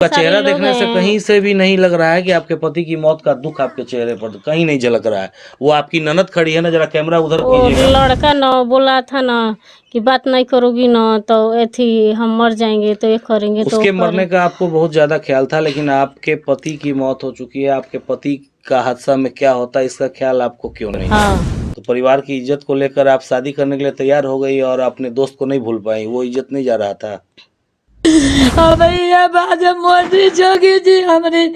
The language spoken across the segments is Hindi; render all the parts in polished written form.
का सारे चेहरा लोग देखने से हैं। कहीं से भी नहीं लग रहा है कि आपके पति की मौत का दुख आपके चेहरे पर कहीं नहीं झलक रहा है। वो आपकी ननद खड़ी है ना, जरा कैमरा उधर वो कीजिएगा। लड़का न बोला था ना कि बात नहीं करोगी ना तो ऐथी हम मर जाएंगे, तो ये करेंगे तो उसके वो मरने करें। का आपको बहुत ज्यादा ख्याल था, लेकिन आपके पति की मौत हो चुकी है। आपके पति का हादसा में क्या होता है इसका ख्याल आपको क्यों नहीं है? हाँ, तो परिवार की इज्जत को लेकर आप शादी करने के लिए तैयार हो गई और अपने दोस्त को नहीं भूल पाई। वो इज्जत नहीं जा रहा था। भैया बाज मोदी जोगी जी हमरे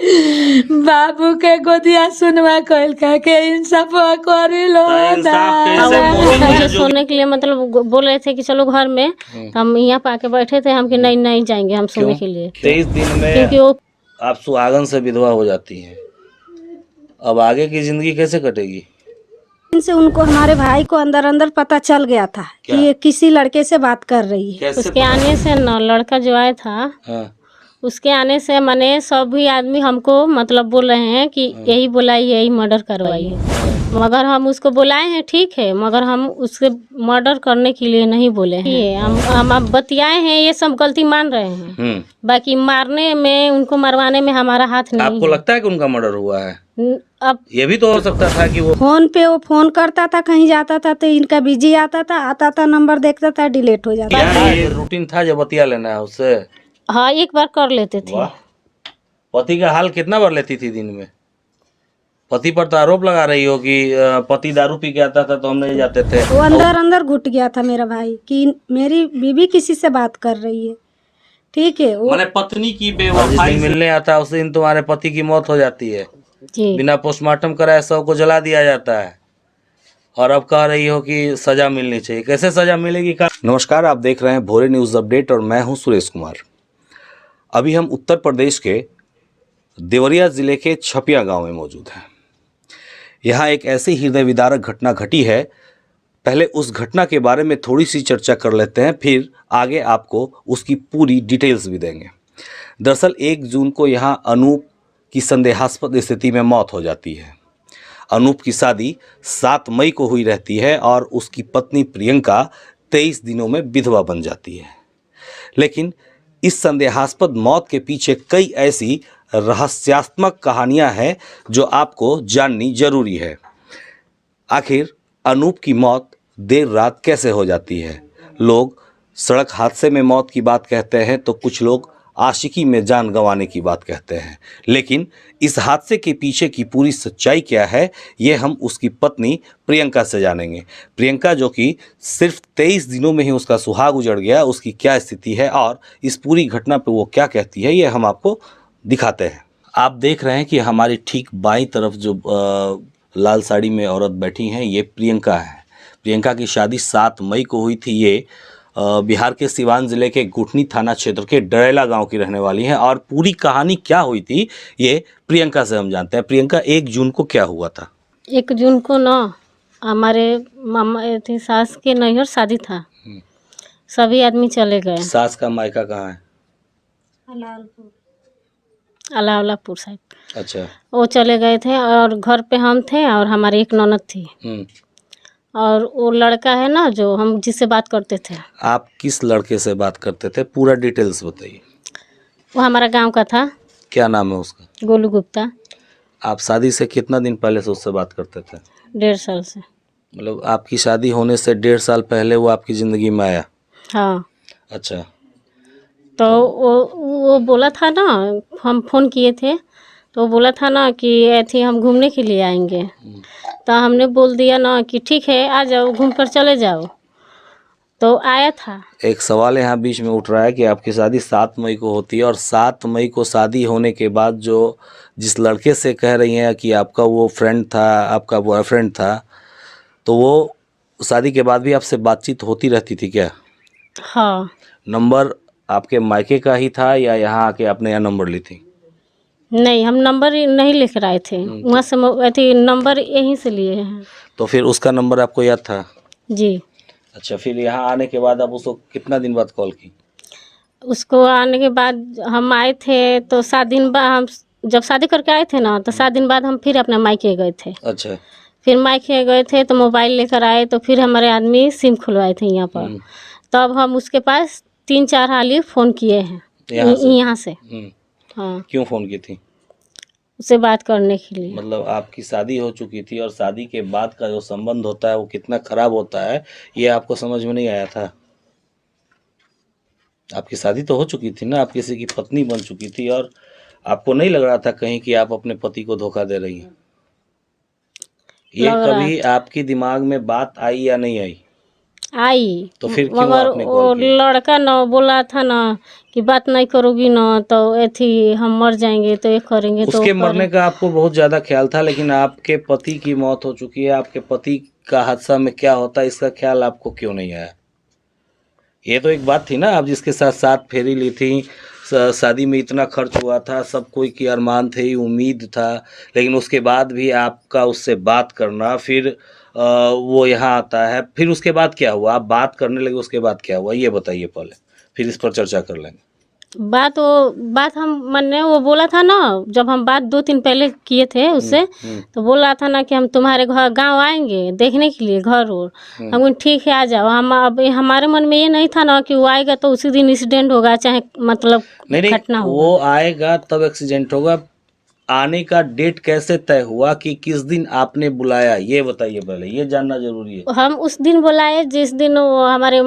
बाबू के गोदिया सुनवा कइल का के इंसाफ करी लो इंसाफ और कैसे? वो मोदी मुझे जी जो सोने के लिए मतलब बोल रहे थे कि चलो घर में, तो हम यहाँ पे आके बैठे थे हम कि नहीं नहीं जाएंगे हम सोने के लिए, 23 दिन में क्योंकि वो आप सुहागन से विधवा हो जाती हैं। अब आगे की जिंदगी कैसे कटेगी? से उनको हमारे भाई को अंदर अंदर पता चल गया था कि ये किसी लड़के से बात कर रही है। कैसे उसके आने से न लड़का जो आया था, हाँ, उसके आने से माने सभी आदमी हमको मतलब बोल रहे हैं कि यही बुलाई यही मर्डर करवाई है, मगर हम उसको बुलाए हैं ठीक है, मगर हम उसके मर्डर करने के लिए नहीं बोले हैं। ये हम अब बतियाए हैं, ये सब गलती मान रहे हैं, बाकी मारने में उनको मरवाने में हमारा हाथ नहीं आपको है। लगता है कि उनका मर्डर हुआ है? अब ये भी तो हो सकता था कि वो फोन पे वो फोन करता था, कहीं जाता था तो इनका बिजी आता था नंबर देखता था डिलीट हो जाता था। ये रूटीन था जब बतिया लेना है उससे। हाँ एक बार कर लेते थे। वाह, पति का हाल कितना बार लेती थी दिन में? पति पर तो आरोप लगा रही हो कि पति दारू पी के आता था तो हम नहीं जाते थे। वो अंदर अंदर घुट गया था मेरा भाई कि मेरी बीवी किसी से बात कर रही है, ठीक है। वो मैंने पत्नी की बेवफाई से मिलने आता है उस दिन तुम्हारे पति की मौत हो जाती है, जी बिना पोस्टमार्टम कराए शव को जला दिया जाता है, और अब कह रही हो कि सजा मिलनी चाहिए। कैसे सजा मिलेगी? नमस्कार, आप देख रहे हैं भोरे न्यूज अपडेट और मैं हूं सुरेश कुमार। अभी हम उत्तर प्रदेश के देवरिया जिले के छपिया गांव में मौजूद हैं। यहाँ एक ऐसी हृदय विदारक घटना घटी है। पहले उस घटना के बारे में थोड़ी सी चर्चा कर लेते हैं, फिर आगे आपको उसकी पूरी डिटेल्स भी देंगे। दरअसल 1 जून को यहाँ अनूप की संदेहास्पद स्थिति में मौत हो जाती है। अनूप की शादी 7 मई को हुई रहती है और उसकी पत्नी प्रियंका 23 दिनों में विधवा बन जाती है। लेकिन इस संदेहास्पद मौत के पीछे कई ऐसी रहस्यात्मक कहानियां हैं जो आपको जाननी जरूरी है। आखिर अनूप की मौत देर रात कैसे हो जाती है? लोग सड़क हादसे में मौत की बात कहते हैं तो कुछ लोग आशिकी में जान गंवाने की बात कहते हैं। लेकिन इस हादसे के पीछे की पूरी सच्चाई क्या है, ये हम उसकी पत्नी प्रियंका से जानेंगे। प्रियंका जो कि सिर्फ 23 दिनों में ही उसका सुहाग उजड़ गया, उसकी क्या स्थिति है और इस पूरी घटना पे वो क्या कहती है, ये हम आपको दिखाते हैं। आप देख रहे हैं कि हमारी ठीक बाईं तरफ जो लाल साड़ी में औरत बैठी हैं, ये प्रियंका है। प्रियंका की शादी 7 मई को हुई थी। ये बिहार के सिवान जिले के गुठनी थाना क्षेत्र के डरेला गांव की रहने वाली हैं और पूरी कहानी क्या हुई थी ये प्रियंका से हम जानते हैं। प्रियंका, 1 जून को क्या हुआ था? 1 जून को ना हमारे मामा थी सास के नैहर शादी था, सभी आदमी चले गए। सास का मायका कहाँ है? अलावलापुर साइड। अच्छा। वो चले गए थे और घर पे हम थे और हमारी एक ननद थी, और वो लड़का है ना जो हम जिससे बात करते थे। आप किस लड़के से बात करते थे? पूरा डिटेल्स बताइए। वो हमारा गांव का था। क्या नाम है उसका? गोलू गुप्ता। आप शादी से कितना दिन पहले से उससे बात करते थे? 1.5 साल से। मतलब आपकी शादी होने से 1.5 साल पहले वो आपकी ज़िंदगी में आया? हाँ। अच्छा। तो वो बोला था ना, हम फ़ोन किए थे तो बोला था ना कि ऐसे हम घूमने के लिए आएंगे, तो हमने बोल दिया ना कि ठीक है आ जाओ, घूम कर चले जाओ। तो आया था। एक सवाल यहाँ बीच में उठ रहा है कि आपकी शादी 7 मई को होती है और 7 मई को शादी होने के बाद जो जिस लड़के से कह रही हैं कि आपका वो फ्रेंड था, आपका बॉयफ्रेंड था, तो वो शादी के बाद भी आपसे बातचीत होती रहती थी क्या? हाँ। नंबर आपके मायके का ही था या यहाँ आके आपने यहाँ नंबर ली थी? नहीं, हम नंबर नहीं लिख रहे थे, वहाँ से अथी नंबर यहीं से लिए हैं। तो फिर उसका नंबर आपको याद था? जी। अच्छा, फिर यहाँ आने के बाद आप उसको कितना दिन बाद कॉल की? उसको आने के बाद हम आए थे तो 7 दिन बाद, हम जब शादी करके आए थे ना तो 7 दिन बाद हम फिर अपने मायके गए थे। अच्छा। फिर मायके गए थे तो मोबाइल लेकर आए, तो फिर हमारे आदमी सिम खुलवाए थे यहाँ पर। तब हम उसके पास 3-4 हाली फ़ोन किए हैं यहाँ से। हाँ, क्यों फ़ोन की थी? उससे बात करने के लिए। मतलब आपकी शादी हो चुकी थी और शादी के बाद का जो संबंध होता है वो कितना खराब होता है ये आपको समझ में नहीं आया था? आपकी शादी तो हो चुकी थी ना, आप किसी की पत्नी बन चुकी थी और आपको नहीं लग रहा था कहीं कि आप अपने पति को धोखा दे रही हैं? ये लग रहा कभी आपके दिमाग में बात आई या नहीं आई? आई, तो फिर क्यों मगर आपने वो कॉल किया? लड़का न बोला था ना कि बात नहीं करोगी ना तो एथी हम मर जाएंगे, तो ये करेंगे तो उसके वो मरने का आपको बहुत ज़्यादा ख्याल था, लेकिन आपके पति की मौत हो चुकी है, आपके पति का हादसा में क्या होता है इसका ख्याल आपको क्यों नहीं आया? ये तो एक बात थी ना, आप जिसके साथ 7 फेरी ली थी, शादी में इतना खर्च हुआ था, सब कोई की अरमान थे, उम्मीद था, लेकिन उसके बाद भी आपका उससे बात करना, फिर वो यहाँ आता है, फिर उसके बाद क्या हुआ? आप बात करने लगे, उसके बाद क्या हुआ ये बताइए पहले, फिर इस पर चर्चा कर लेंगे। बात हम मैंने वो बोला था ना, जब हम बात 2 दिन पहले किए थे उससे, तो बोला था ना कि हम तुम्हारे घर गांव आएंगे देखने के लिए घर और हम बोले ठीक है आ जाओ। हम अब हमारे मन में ये नहीं था ना कि वो आएगा तो उसी दिन एक्सीडेंट होगा, चाहे मतलब नहीं घटना होगा। वो आएगा तब एक्सीडेंट होगा। आने का डेट कैसे तय हुआ कि किस दिन आपने बुलाया ये बताइए पहले, ये जानना जरूरी है। हम उस दिन बुलाए जिस दिन वो हमारे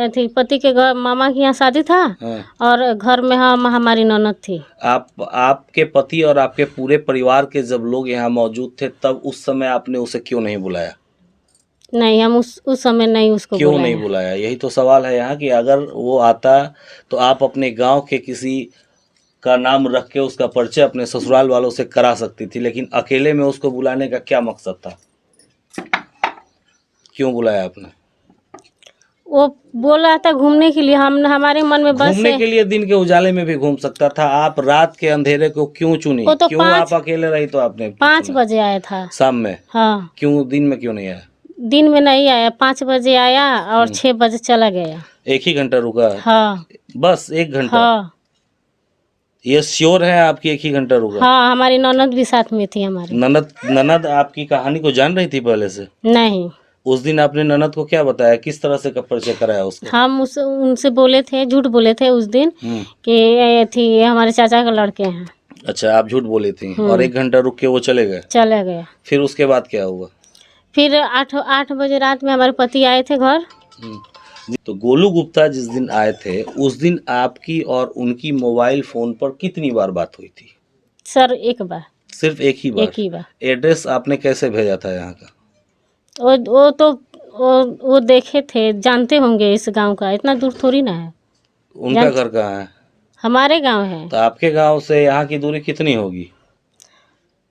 थी पति के घर मामा के यहाँ शादी था, हाँ। और घर में हम हमारी ननद थी। आपके पति और आपके पूरे परिवार के जब लोग यहाँ मौजूद थे तब उस समय आपने उसे क्यों नहीं बुलाया? नहीं, हम उस समय नहीं उसको क्यों बुलाए। नहीं बुलाया? यही तो सवाल है यहाँ कि अगर वो आता तो आप अपने गांव के किसी का नाम रख के उसका परिचय अपने ससुराल वालों से करा सकती थी, लेकिन अकेले में उसको बुलाने का क्या मकसद था? क्यों बुलाया आपने? वो बोल रहा था घूमने के लिए, हम हमारे मन में बस घूमने के लिए दिन के उजाले में भी घूम सकता था, आप रात के अंधेरे को क्यों चुनी? वो तो क्यों आप अकेले रही तो आपने 5 चुना? बजे आया था शाम में? हाँ, क्यों दिन में क्यों नहीं आया? दिन में नहीं आया, 5 बजे आया और 6 बजे चला गया। 1 ही घंटा रुका? हाँ बस 1 घंटा? हाँ ये श्योर है आपकी 1 ही घंटा रुका? हाँ, हमारी ननद भी साथ में थी हमारी। ननद आपकी कहानी को जान रही थी पहले से? नहीं, उस दिन आपने ननद को क्या बताया, किस तरह से परिचय कराया उसको? हम उनसे बोले थे, झूठ बोले थे उस दिन कि ये थी हमारे चाचा के लड़के हैं। अच्छा, आप झूठ बोली थी और 1 घंटा रुक के वो चले गए? चले गया। फिर उसके बाद क्या हुआ? फिर 8 बजे रात में हमारे पति आए थे घर। तो गोलू गुप्ता जिस दिन आए थे उस दिन आपकी और उनकी मोबाइल फोन पर कितनी बार बात हुई थी? सर एक बार। सिर्फ एक ही बार? एक ही बार। एड्रेस आपने कैसे भेजा था यहाँ का? वो तो वो देखे थे, जानते होंगे इस गांव का, इतना दूर थोड़ी ना है। उनका घर कहाँ है? हमारे गांव है। तो आपके गांव से यहाँ की दूरी कितनी होगी?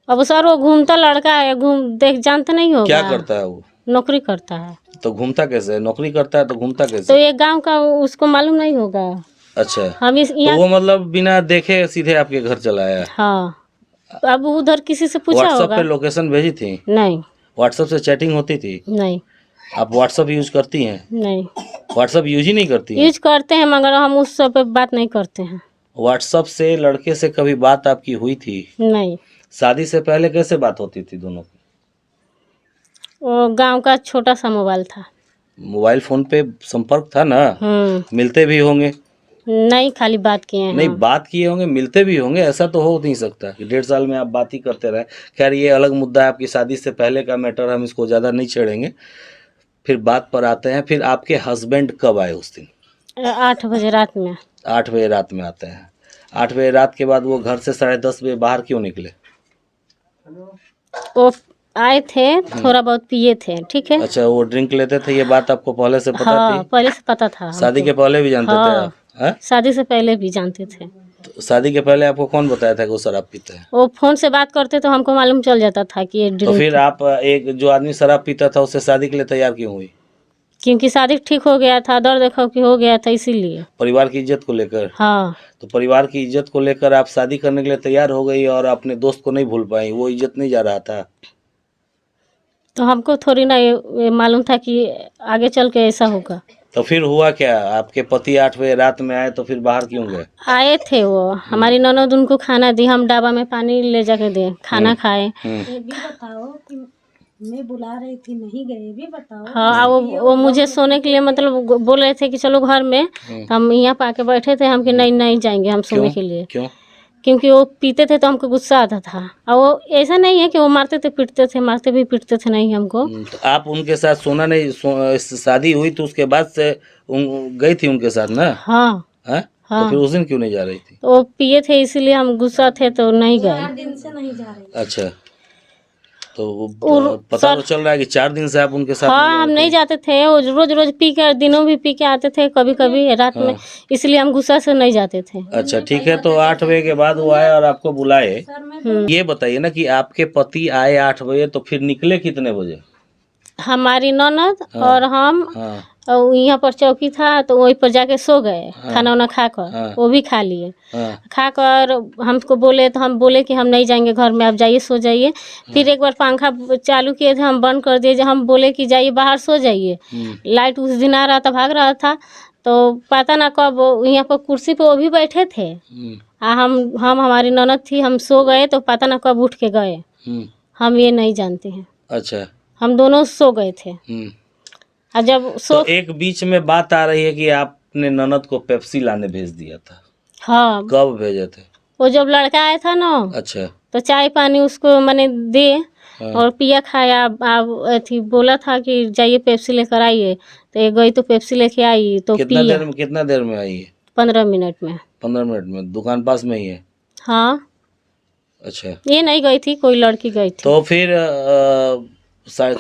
अब सर वो घूमता लड़का है, देख जानते नहीं होगा। क्या करता है वो? नौकरी करता है। तो घूमता कैसे? नौकरी करता है तो घूमता कैसे? तो ये गांव का उसको मालूम नहीं होगा। अच्छा, हम तो वो मतलब बिना देखे सीधे आपके घर चला आया? हाँ, अब उधर किसी से पूछा व्हाट्सएप होगा। पे लोकेशन भेजी थी? नहीं। व्हाट्सएप से चैटिंग होती थी? नहीं। आप व्हाट्सएप यूज करती हैं? नहीं, व्हाट्सएप यूज ही नहीं करती हैं? यूज करते हैं मगर हम उस सब पे बात नहीं करते हैं। व्हाट्सएप से लड़के से कभी बात आपकी हुई थी? नहीं। शादी से पहले कैसे बात होती थी दोनों की? वो गांव का छोटा सा मोबाइल था। मोबाइल फोन पे संपर्क था ना? मिलते भी होंगे? नहीं, खाली बात किए हैं। नहीं, बात किए होंगे, मिलते भी होंगे, ऐसा तो हो नहीं सकता कि 1.5 साल में आप बात ही करते रहे। खैर ये अलग मुद्दा है, आपकी शादी से पहले का मैटर, हम इसको ज़्यादा नहीं छेड़ेंगे। फिर बात पर आते हैं, फिर आपके हस्बैंड कब आए उस दिन? 8 बजे रात में। 8 बजे रात में आते हैं। 8 बजे रात के बाद वो घर से 10:30 बजे बाहर क्यों निकले? वो आए थे, थोड़ा बहुत पिए थे, ठीक है। अच्छा, वो ड्रिंक लेते थे, ये बात आपको पहले से पता हाँ, थी? पहले से पता था। शादी के पहले भी जानते थे आप? हाँ? शादी से पहले भी जानते थे। तो शादी के पहले आपको कौन बताया था कि वो शराब पीता है? वो फोन से बात करते तो हमको मालूम चल जाता था कि ये तो ड्रिंक। फिर आप एक जो आदमी शराब पीता था उससे शादी के लिए तैयार क्यों हुई? क्योंकि शादी ठीक हो गया था, दर्द देखो कि हो गया था, इसीलिए। परिवार की इज्जत को लेकर? हाँ। तो परिवार की इज्जत को लेकर आप शादी करने के लिए तैयार हो गई और अपने दोस्त को नहीं भूल पाई, वो इज्जत नहीं जा रहा था? तो हमको थोड़ी ना ये मालूम था कि आगे चल के ऐसा होगा। तो फिर हुआ क्या? आपके पति 8 बजे रात में आए तो फिर बाहर क्यों गए? आए थे वो, हमारी ननद उनको खाना दी, हम डाबा में पानी ले जाके दे, खाना खाए। ये भी बताओ कि मैं बुला रही थी, नहीं गए, ये भी बताओ। हाँ, वो मुझे सोने के लिए मतलब बोल रहे थे कि चलो घर में, तो हम यहाँ पे आके बैठे थे, हम कि नहीं नहीं जाएंगे हम सोने के लिए। क्यों? क्योंकि वो पीते थे तो हमको गुस्सा आता था। और वो ऐसा नहीं है कि वो मारते थे पीटते थे, मारते भी पीटते थे नहीं हमको। तो आप उनके साथ सोना नहीं शादी हुई तो उसके बाद से गई थी उनके साथ ना? हाँ हैं? तो हाँ। फिर उस दिन क्यों नहीं जा रही थी? तो वो पिए थे इसीलिए हम गुस्सा थे तो नहीं गए। अच्छा, तो और पता तो चल रहा है कि 4 दिन से आप उनके साथ हाँ, हम नहीं जाते थे। वो रोज रोज पी के, दिनों भी पी के आते थे, कभी कभी रात में, इसलिए हम गुस्सा से नहीं जाते थे। अच्छा ठीक है, तो 8 बजे के बाद वो आए और आपको बुलाए। ये बताइए ना कि आपके पति आए 8 बजे तो फिर निकले कितने बजे? हमारी ननद और हम हाँ और यहाँ पर चौकी था तो वहीं पर जाके सो गए, खाना वाना खाकर। हाँ। वो भी खा लिए। हाँ खाकर हमको बोले तो हम बोले कि हम नहीं जाएंगे घर में, आप जाइए सो जाइए। फिर एक बार पंखा चालू किए थे, हम बंद कर दिए। जब हम बोले कि जाइए बाहर सो जाइए, लाइट उस दिन आ रहा था, भाग रहा था, तो पता ना कब यहाँ पर कुर्सी पे वो भी बैठे थे। हम हमारी ननद थी, हम सो गए तो पता ना कब उठ के गए, हम ये नहीं जानते हैं। अच्छा, हम दोनों सो गए थे। और जब तो एक बीच में बात आ रही है कि आपने ननद को पेप्सी लाने भेज दिया था। हाँ, कब भेजे थे? वो जब लड़का आया था ना, अच्छा तो चाय पानी उसको मैंने दे और पिया खाया। अब थी बोला था कि जाइए पेप्सी लेकर आइए, तो ये गई तो पेप्सी लेके आई तो पिया। कितना देर में आई है? 15 मिनट में। 15 मिनट में? दुकान पास में ही है? हाँ, अच्छा, ये नहीं गई थी, कोई लड़की गई थी। तो फिर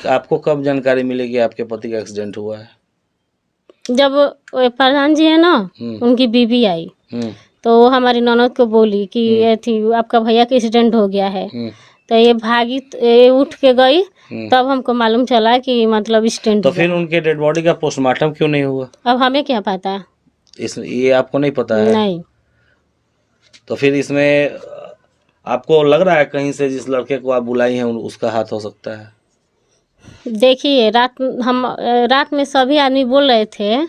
आपको कब जानकारी मिली कि आपके पति का एक्सीडेंट हुआ है? जब वो प्रधान जी है ना, उनकी बीबी आई तो वो हमारी ननद को बोली कि ये थी आपका भैया का एक्सीडेंट हो गया है। तो ये भागी, ये उठ के गई, तब हमको मालूम चला कि मतलब एक्सीडेंट। तो फिर उनके डेड बॉडी का पोस्टमार्टम क्यों नहीं हुआ? अब हमें क्या पता, ये आपको नहीं पता है? नहीं। तो फिर इसमें आपको लग रहा है कहीं से जिस लड़के को आप बुलाई हैं उसका हाथ हो सकता है? देखिए, रात में सभी आदमी बोल रहे थे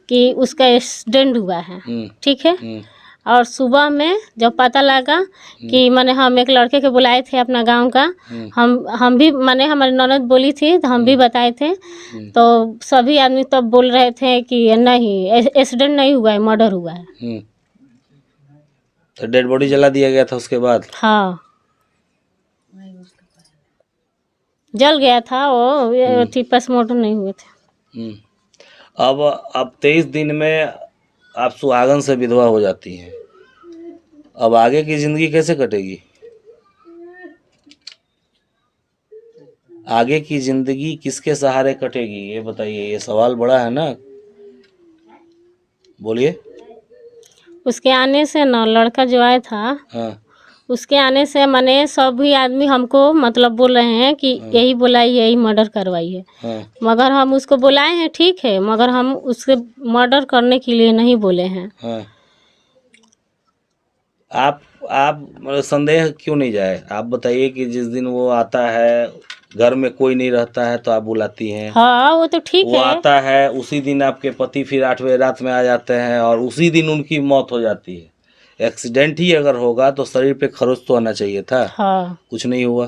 कि उसका एक्सीडेंट हुआ है, ठीक है। और सुबह में जब पता लगा कि माने हम एक लड़के के बुलाए थे अपना गांव का, हम भी माने हमारी ननद बोली थी तो हम भी बताए थे, तो सभी आदमी तब बोल रहे थे कि नहीं, एक्सीडेंट नहीं हुआ है, मर्डर हुआ है। तो डेड बॉडी जला दिया गया था उसके बाद? हाँ, जल गया था वो, थी पोस्टमार्टम नहीं हुए थे। अब 23 दिन में आप सुहागन से विधवा हो जाती हैं, अब आगे की जिंदगी कैसे कटेगी? आगे की जिंदगी किसके सहारे कटेगी ये बताइए, ये सवाल बड़ा है ना, बोलिए। उसके आने से ना, लड़का जो आया था, हाँ उसके आने से माने सभी आदमी हमको मतलब बोल रहे हैं कि यही बुलाइए, यही मर्डर करवाइए। मगर हम उसको बुलाए हैं, ठीक है, मगर हम उसके मर्डर करने के लिए नहीं बोले हैं। आप संदेह क्यों नहीं जाए? आप बताइए कि जिस दिन वो आता है, घर में कोई नहीं रहता है तो आप बुलाती हैं। हाँ, वो तो ठीक है। वो आता है, उसी दिन आपके पति फिर 8 बजे रात में आ जाते हैं और उसी दिन उनकी मौत हो जाती है। एक्सीडेंट ही अगर होगा तो शरीर पे खरोच तो आना चाहिए था। हाँ। कुछ नहीं हुआ।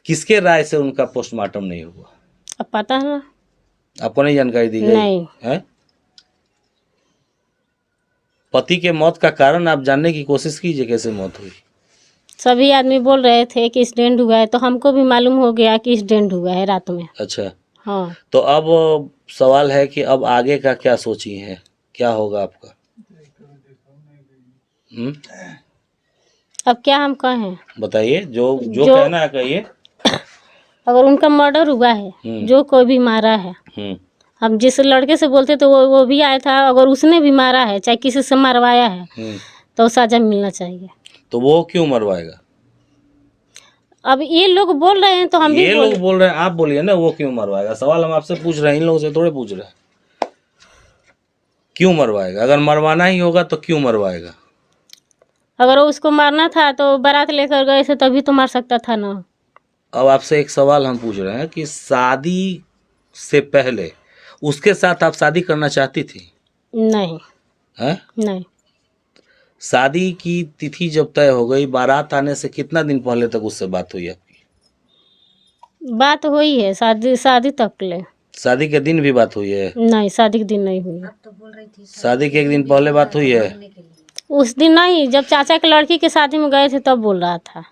किसके राय से उनका पोस्टमार्टम नहीं हुआ? अब पता है ना, आपको नहीं जानकारी दी गई? नहीं है? पति के मौत का कारण आप जानने की कोशिश कीजिए, कैसे मौत हुई। सभी आदमी बोल रहे थे कि एक्सीडेंट हुआ है, तो हमको भी मालूम हो गया कि एक्सीडेंट हुआ है रात में। अच्छा, हाँ। तो अब सवाल है कि अब आगे का क्या सोची है, क्या होगा आपका? अब क्या हम कहें, बताइए, जो कहना है कहिए। अगर उनका मर्डर हुआ है, जो कोई भी मारा है, हम जिस लड़के से बोलते तो वो भी आया था, अगर उसने भी मारा है, चाहे किसी से मरवाया है, तो सजा मिलना चाहिए। तो वो क्यों मरवाएगा? अब ये लोग बोल रहे हैं तो हम भी लोग बोल रहे हैं, आप बोलिए ना, वो क्यों मरवाएगा? सवाल हम आपसे पूछ रहे हैं, इन लोगों से थोड़े पूछ रहे हैं। क्यों मरवाएगा? अगर मरवाना ही होगा तो क्यों मरवाएगा? अगर उसको मारना था तो बारात लेकर गए थे, तभी तो मार सकता था ना। अब आपसे एक सवाल हम पूछ रहे हैं कि शादी से पहले उसके साथ आप शादी करना चाहती थी? नहीं है? नहीं। शादी की तिथि जब तय हो गई, बारात आने से कितना दिन पहले तक उससे बात हुई आपकी? बात हुई है, शादी तक ले। शादी के दिन भी बात हुई है? नहीं, शादी के दिन नहीं हुई। शादी के एक दिन पहले बात हुई है? उस दिन नहीं, जब चाचा के लड़की के शादी में गए थे तब बोल रहा था।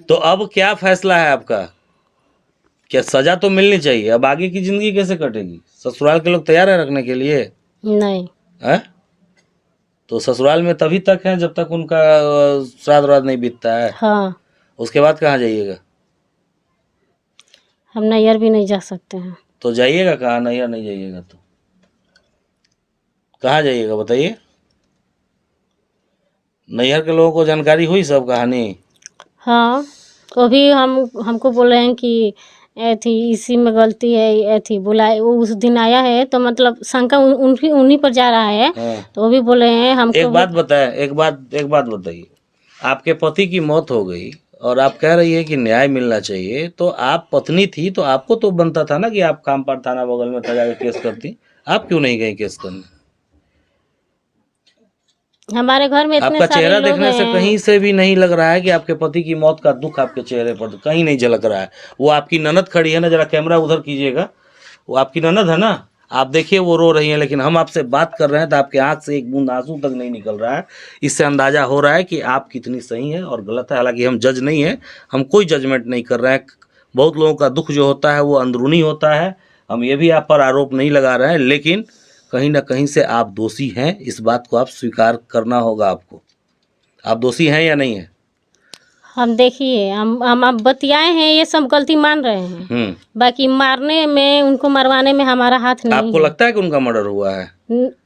तो अब क्या फैसला है आपका? क्या सजा तो मिलनी चाहिए, अब आगे की जिंदगी कैसे कटेगी? ससुराल के लोग तैयार है रखने के लिए? नहीं, है? तो ससुराल में तभी तक है जब तक उनका श्राद्ध वाद्ध नहीं बीतता है। हाँ, उसके बाद कहाँ जाइएगा? हम नैयर भी नहीं जा सकते हैं। तो जाइएगा कहाँ? नैयर नहीं जाइएगा तो कहाँ जाइएगा बताइए? नैहर के लोगों को जानकारी हुई सब कहानी? हाँ, वो भी हमको बोल रहे हैं कि थी इसी में गलती है, थी बुलाए वो उस दिन आया है तो मतलब शंका उन्हीं पर जा रहा है। हाँ। तो वो भी बोले हैं हमको। एक बात बताइए, आपके पति की मौत हो गई और आप कह रही है कि न्याय मिलना चाहिए, तो आप पत्नी थी तो आपको तो बनता था ना कि आप खामपार थाना बगल में था जाकर केस करती। आप क्यों नहीं गई केस करने? हमारे घर में इतने आपका सारे चेहरा लोग देखने से हैं। कहीं से भी नहीं लग रहा है कि आपके पति की मौत का दुख आपके चेहरे पर कहीं नहीं झलक रहा है। वो आपकी ननद खड़ी है ना, जरा कैमरा उधर कीजिएगा, वो आपकी ननद है ना, आप देखिए वो रो रही है, लेकिन हम आपसे बात कर रहे हैं तो आपके आंख से एक बूंद आंसू तक नहीं निकल रहा है। इससे अंदाजा हो रहा है कि आप कितनी सही है और गलत है। हालांकि हम जज नहीं है, हम कोई जजमेंट नहीं कर रहे हैं। बहुत लोगों का दुख जो होता है वो अंदरूनी होता है, हम ये भी आप पर आरोप नहीं लगा रहे हैं, लेकिन कहीं ना कहीं से आप दोषी हैं, इस बात को आप स्वीकार करना होगा आपको। आप दोषी हैं या नहीं है? हम देखिए हम अब बतियाए हैं, ये सब गलती मान रहे हैं। बाकी मारने में, उनको मरवाने में हमारा हाथ नहीं आपको है। लगता है कि उनका मर्डर हुआ है?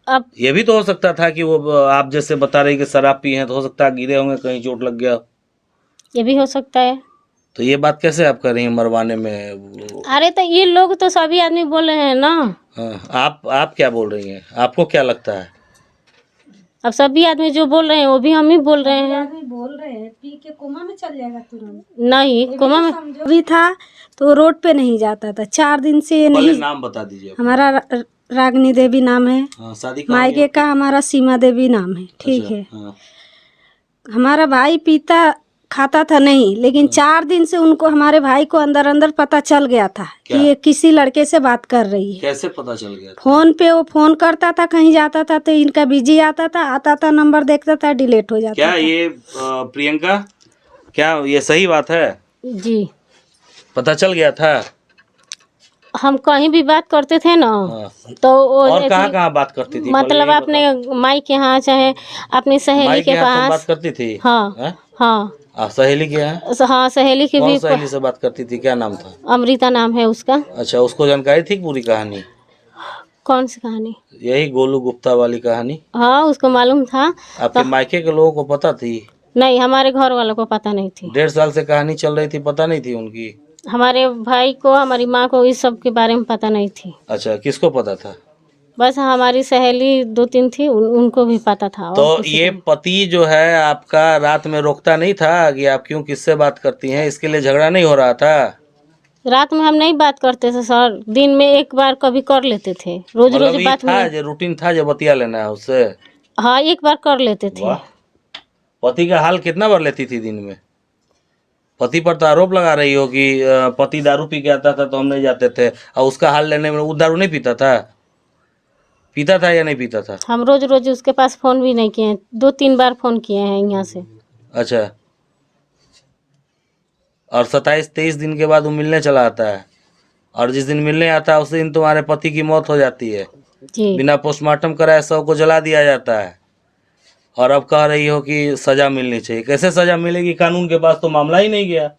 अब ये भी तो हो सकता था कि वो आप जैसे बता रही कि शराब पी हैं, तो हो सकता है गिरे होंगे, कहीं चोट लग गया। ये भी हो सकता है। तो ये बात कैसे आप कर रही हैं मरवाने में? अरे तो ये लोग तो सभी आदमी बोल रहे हैं ना। हाँ, आप क्या बोल रही हैं? आपको क्या लगता है? अब सभी आदमी जो बोल रहे हैं वो भी हम ही बोल रहे हैं। पी के कोमा में चल जाएगा तुरंत। नहीं, कोमा में भी था तो रोड पे नहीं जाता था, 4 दिन से पहले नहीं। नाम बता दीजिए। हमारा रागनी देवी नाम है। हाँ, शादी कहाँ हुई मायके का हमारा सीमा देवी नाम है। ठीक अच्छा, है। हाँ। हमारा भाई पीता खाता था नहीं, लेकिन 4 दिन से उनको, हमारे भाई को अंदर अंदर पता चल गया था कि क्या? ये किसी लड़के से बात कर रही है। कैसे पता चल गया था? फोन पे वो फोन करता था, कहीं जाता था तो इनका बिजी आता था, नंबर देखता था, डिलीट हो जाता क्या था। ये प्रियंका, क्या ये सही बात है? जी, पता चल गया था? हम कहीं भी बात करते थे ना, हाँ। तो वो और ऐसे- कहाँ कहाँ बात करती थी? मतलब पहले ये अपने माई के यहाँ चाहे अपनी सहेली माई के यहाँ तुम बात पास। करती थी? हाँ, हैं? हाँ, सहेली के यहाँ? हाँ, सहेली के कौन भी। सहेली से बात करती थी? क्या नाम था? अमृता नाम है उसका। अच्छा, उसको जानकारी थी पूरी कहानी? कौन सी कहानी? यही गोलू गुप्ता वाली कहानी? हाँ, उसको मालूम था। आपके मायके के लोगों को पता थी? नहीं, हमारे घर वालों को पता नहीं थी। 1.5 साल से कहानी चल रही थी, पता नहीं थी उनकी? हमारे भाई को, हमारी माँ को इस सब के बारे में पता नहीं थी। अच्छा, किसको पता था? बस हमारी सहेली 2-3 थी, उनको भी पता था। तो और किसी ये को- पति जो है आपका रात में रोकता नहीं था कि आप क्यों किससे बात करती हैं? इसके लिए झगड़ा नहीं हो रहा था? रात में हम नहीं बात करते थे सर, दिन में एक बार कभी कर लेते थे। रोज मतलब रोज ये बात था नहीं। जो रूटीन था जो बतिया लेना है उससे? हाँ, एक बार कर लेते थे। वाह, पति का हाल कितना बार लेती थी दिन में? पति पर तो आरोप लगा रही हो कि पति दारू पी के आता था तो हम नहीं जाते थे, और उसका हाल लेने में वो दारू नहीं पीता था? पीता था या नहीं पीता था? हम रोज रोज उसके पास फोन भी नहीं किए, 2-3 बार फोन किए हैं यहाँ से। अच्छा, और 27-23 दिन के बाद वो मिलने चला आता है, और जिस दिन मिलने आता है उस दिन तुम्हारे पति की मौत हो जाती है। जी, बिना पोस्टमार्टम कराए शव को जला दिया जाता है, और अब कह रही हो कि सजा मिलनी चाहिए। कैसे सजा मिलेगी? कानून के पास तो मामला ही नहीं गया।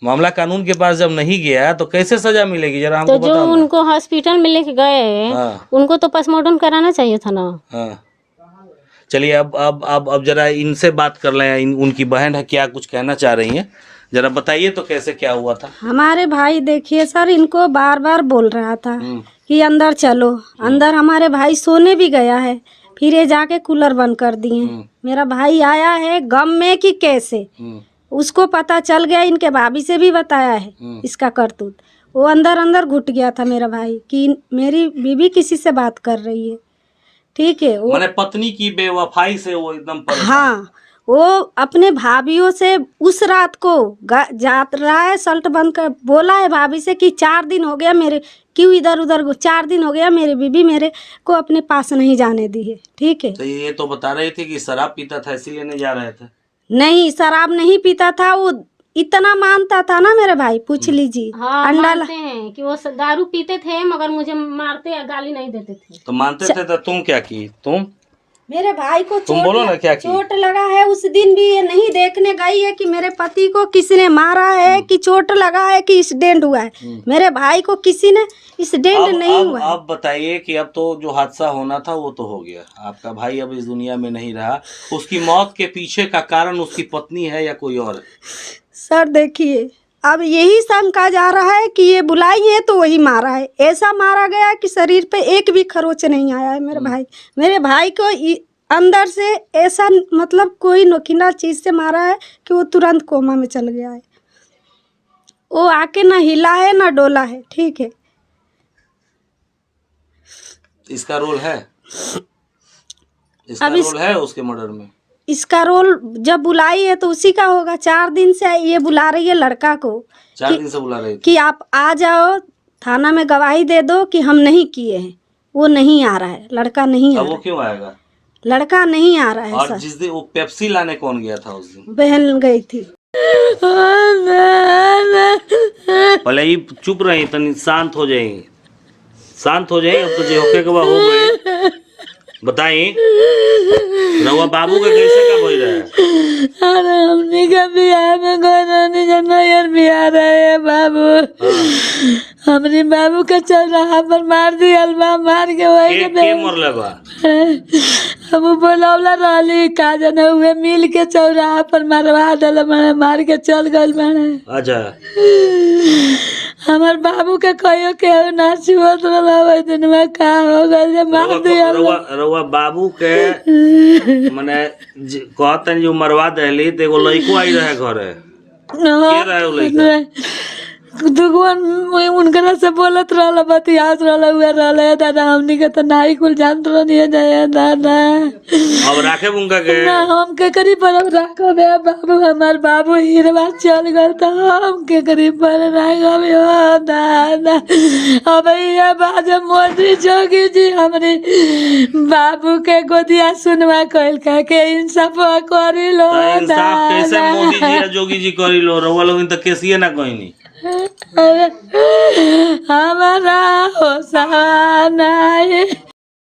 मामला कानून के पास जब नहीं गया तो कैसे सजा मिलेगी? जरा तो हमको जो बताओ ना। उनको हॉस्पिटल में लेके गए, हाँ, उनको तो पोस्टमार्टम कराना चाहिए था ना। हाँ। चलिए अब जरा इनसे बात कर लें। उनकी बहन है, क्या कुछ कहना चाह रही हैं? जरा बताइए तो कैसे क्या हुआ था? हमारे भाई देखिए सर, इनको बार बार बोल रहा था कि अंदर चलो। अंदर हमारे भाई सोने भी गया है, फिर ये जाके कूलर बंद कर दिए। मेरा भाई आया है गम में कि कैसे, उसको पता चल गया, इनके भाभी से भी बताया है इसका करतूत। वो अंदर अंदर घुट गया था मेरा भाई कि मेरी बीवी किसी से बात कर रही है। ठीक है, वो माने पत्नी की बेवफाई से वो एकदम परेशान। हाँ, वो अपने भाभीयों से उस रात को जात रहा है, शर्ट बंद कर बोला है भाभी से कि 4 दिन हो गया मेरे, क्यों इधर उधर 4 दिन हो गया मेरी बीबी मेरे को अपने पास नहीं जाने दी है। ठीक है, तो ये तो बता रहे थे कि शराब पीता था इसीलिए नहीं जा रहे थे। नहीं शराब नहीं पीता था, वो इतना मानता था ना मेरे भाई, पूछ लीजिए। हाँ अंडा मानते हैं कि वो दारू पीते थे मगर मुझे मारते या गाली नहीं देते थे। तो मानते थे तो तुम क्या की? तुम मेरे भाई को तुम बोलो ना क्या की? चोट लगा है, उस दिन भी ये नहीं देखने गई है कि मेरे पति को किसने मारा है, कि चोट लगा है, कि एक्सीडेंट हुआ है। मेरे भाई को किसी ने एक्सीडेंट नहीं हुआ है। अब बताइए कि अब तो जो हादसा होना था वो तो हो गया, आपका भाई अब इस दुनिया में नहीं रहा, उसकी मौत के पीछे का कारण उसकी पत्नी है या कोई और है? सर देखिए, अब यही शंका जा रहा है कि ये बुलाई है तो वही मारा है। ऐसा मारा गया कि शरीर पे एक भी खरोच नहीं आया है मेरे भाई को अंदर से ऐसा मतलब कोई नोकीला चीज से मारा है कि वो तुरंत कोमा में चल गया है। वो आके ना हिला है ना डोला है। ठीक है, इसका रोल है, इसका रोल है उसके मर्डर में। इसका रोल जब बुलाई है तो उसी का होगा। 4 दिन से ये बुला रही है लड़का को, 4 दिन से बुला रही थी कि आप आ जाओ थाना में गवाही दे दो कि हम नहीं किए हैं। वो नहीं आ रहा है, लड़का नहीं आ अब रहा वो क्यों आएगा? लड़का नहीं आ रहा है और सर। जिस दिन वो पेप्सी लाने कौन गया था उस दिन? बहन गई थी। पहले ही चुप रही, तनी शांत हो जाएंगे, शांत हो जाए। अब तो जे होके के बा हो गए। बताई रउआ बाबू के कैसे का भई रहे? अरे हमने का बियाह में गए जाना यार, बियाह रहे बाबू। हमने बाबू के चौराहा पर मार दिया, मार के वही के मरले बा? हम बोलौला रहली का जाने हुए मिल के चौराहा पर मारवा दल, मार के चल गल बने। अच्छा, हमार बाबू के कहियो के ना छुअत रहा दिन में का हो गल, मार दिया। रउआ बाबू के मने कहतन जो मरवा देली तो एगो लइको आई रहे घरे, के रहे उ लइका? दुगुन उनकरा से बोलत रहल, बतियात रहल, हुए रहले दादा। हमनी के तो नाही कुल जानत रहनी जाए दादा। अब राखे उनका के ना हम के करीब पर राखो बे बाबू, हमार बाबू हिरवा चल गल तो हम के करीब पर राखो बे दादा। अब ये बाज मोदी जोगी जी हमरे बाबू के गोदिया सुनवा कइल का के इंसाफ करी लो इंसाफ कैसे दादा। मोदी जी या जोगी जी करी लो? रउआ लोग तो केसिए ना कहनी। हमारा होसाना है।